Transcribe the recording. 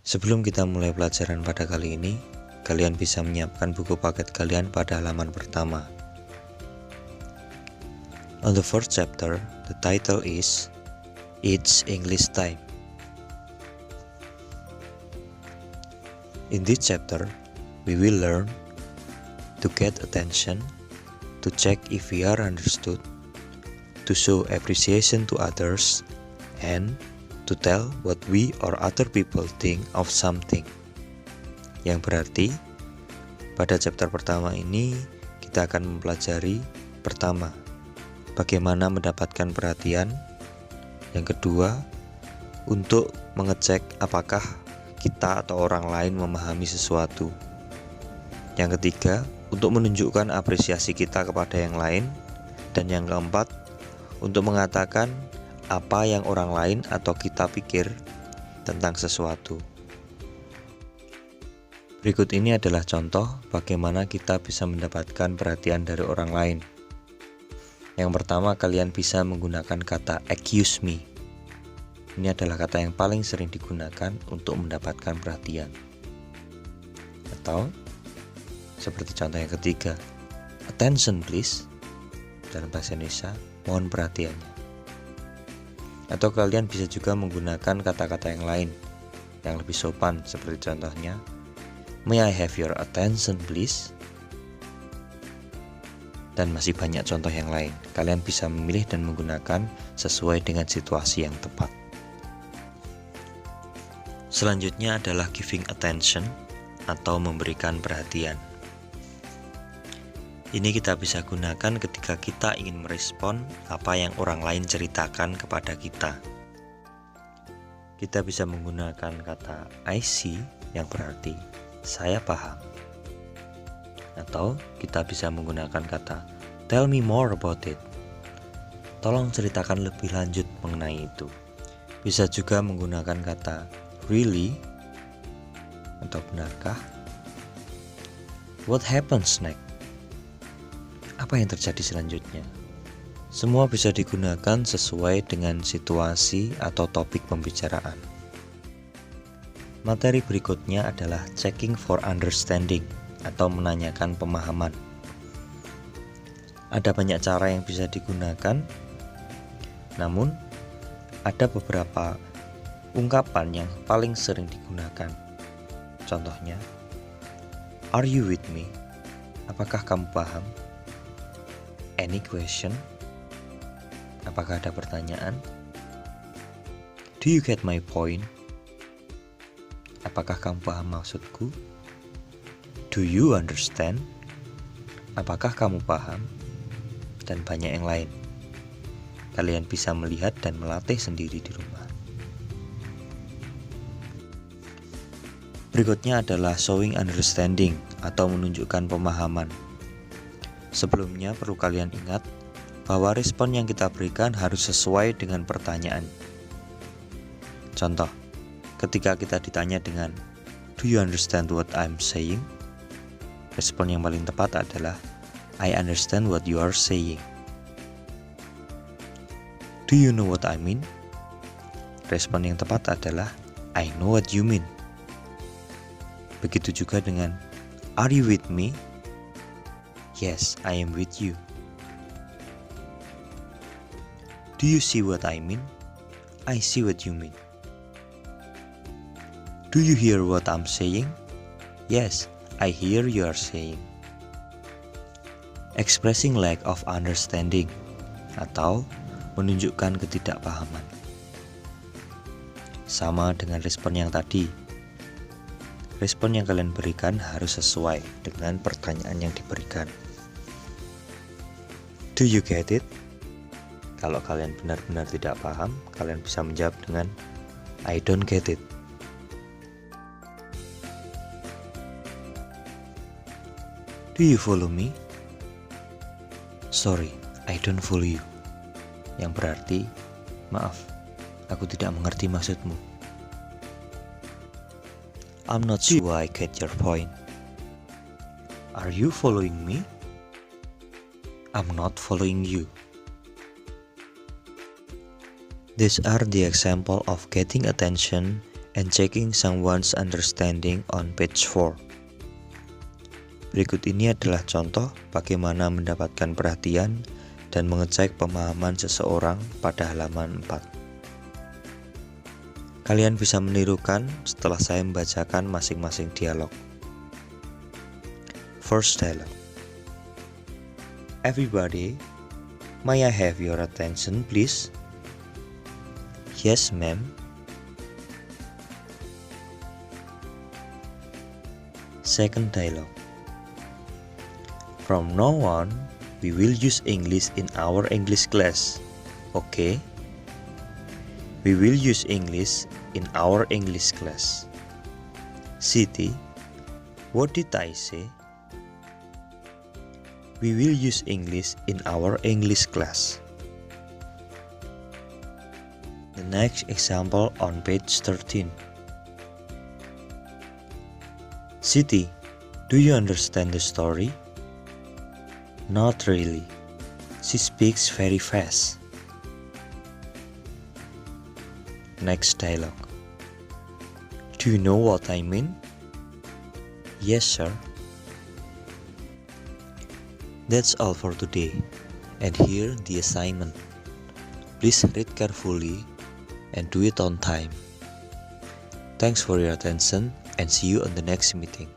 Sebelum kita mulai pelajaran pada kali ini, kalian bisa menyiapkan buku paket kalian pada halaman pertama. On the first chapter, the title is It's English Time. In this chapter, we will learn to get attention, to check if we are understood, to show appreciation to others, and to tell what we or other people think of something. Yang berarti, pada chapter pertama ini kita akan mempelajari pertama, bagaimana mendapatkan perhatian. Yang kedua, untuk mengecek apakah kita atau orang lain memahami sesuatu. Yang ketiga, untuk menunjukkan apresiasi kita kepada yang lain. Dan yang keempat, untuk mengatakan apa yang orang lain atau kita pikir tentang sesuatu. Berikut ini adalah contoh bagaimana kita bisa mendapatkan perhatian dari orang lain. Yang pertama, kalian bisa menggunakan kata excuse me. Ini adalah kata yang paling sering digunakan untuk mendapatkan perhatian. Atau seperti contoh yang ketiga, attention please. Dalam bahasa Indonesia, mohon perhatiannya. Atau kalian bisa juga menggunakan kata-kata yang lain yang lebih sopan, seperti contohnya, may I have your attention please? Dan masih banyak contoh yang lain. Kalian bisa memilih dan menggunakan sesuai dengan situasi yang tepat. Selanjutnya adalah giving attention atau memberikan perhatian. Ini kita bisa gunakan ketika kita ingin merespon apa yang orang lain ceritakan kepada kita. Kita bisa menggunakan kata I see yang berarti saya paham. Atau kita bisa menggunakan kata tell me more about it. Tolong ceritakan lebih lanjut mengenai itu. Bisa juga menggunakan kata really atau benarkah? What happens next? Apa yang terjadi selanjutnya? Semua bisa digunakan sesuai dengan situasi atau topik pembicaraan. Materi berikutnya adalah checking for understanding atau menanyakan pemahaman. Ada banyak cara yang bisa digunakan, namun ada beberapa ungkapan yang paling sering digunakan. Contohnya, are you with me? Apakah kamu paham? Any question? Apakah ada pertanyaan? Do you get my point? Apakah kamu paham maksudku? Do you understand? Apakah kamu paham? Dan banyak yang lain. Kalian bisa melihat dan melatih sendiri di rumah. Berikutnya adalah showing understanding atau menunjukkan pemahaman. Sebelumnya perlu kalian ingat bahwa respon yang kita berikan harus sesuai dengan pertanyaan. Contoh, ketika kita ditanya dengan do you understand what I'm saying? Respon yang paling tepat adalah I understand what you are saying. Do you know what I mean? Respon yang tepat adalah I know what you mean. Begitu juga dengan are you with me? Yes, I am with you. Do you see what I mean? I see what you mean. Do you hear what I'm saying? Yes, I hear you are saying. Expressing lack of understanding atau menunjukkan ketidakpahaman. Sama dengan respon yang tadi. Respon yang kalian berikan harus sesuai dengan pertanyaan yang diberikan. Do you get it? Kalau kalian benar-benar tidak paham, kalian bisa menjawab dengan I don't get it. Do you follow me? Sorry, I don't follow you. Yang berarti, maaf, aku tidak mengerti maksudmu. I'm not sure I get your point. Are you following me? I'm not following you. These are the example of getting attention and checking someone's understanding on page 4. Berikut ini adalah contoh bagaimana mendapatkan perhatian dan mengecek pemahaman seseorang pada halaman 4. Kalian bisa menirukan setelah saya membacakan masing-masing dialog. First dialogue. Everybody, may I have your attention, please? Yes, ma'am. Second dialogue. From now on, we will use English in our English class. Okay? We will use English in our English class. Siti, what did I say? We will use English in our English class. The next example on page 13. Siti, do you understand the story? Not really. She speaks very fast. Next dialogue. Do you know what I mean? Yes, sir. That's all for today. And here the assignment. Please read carefully and do it on time. Thanks for your attention and see you on the next meeting.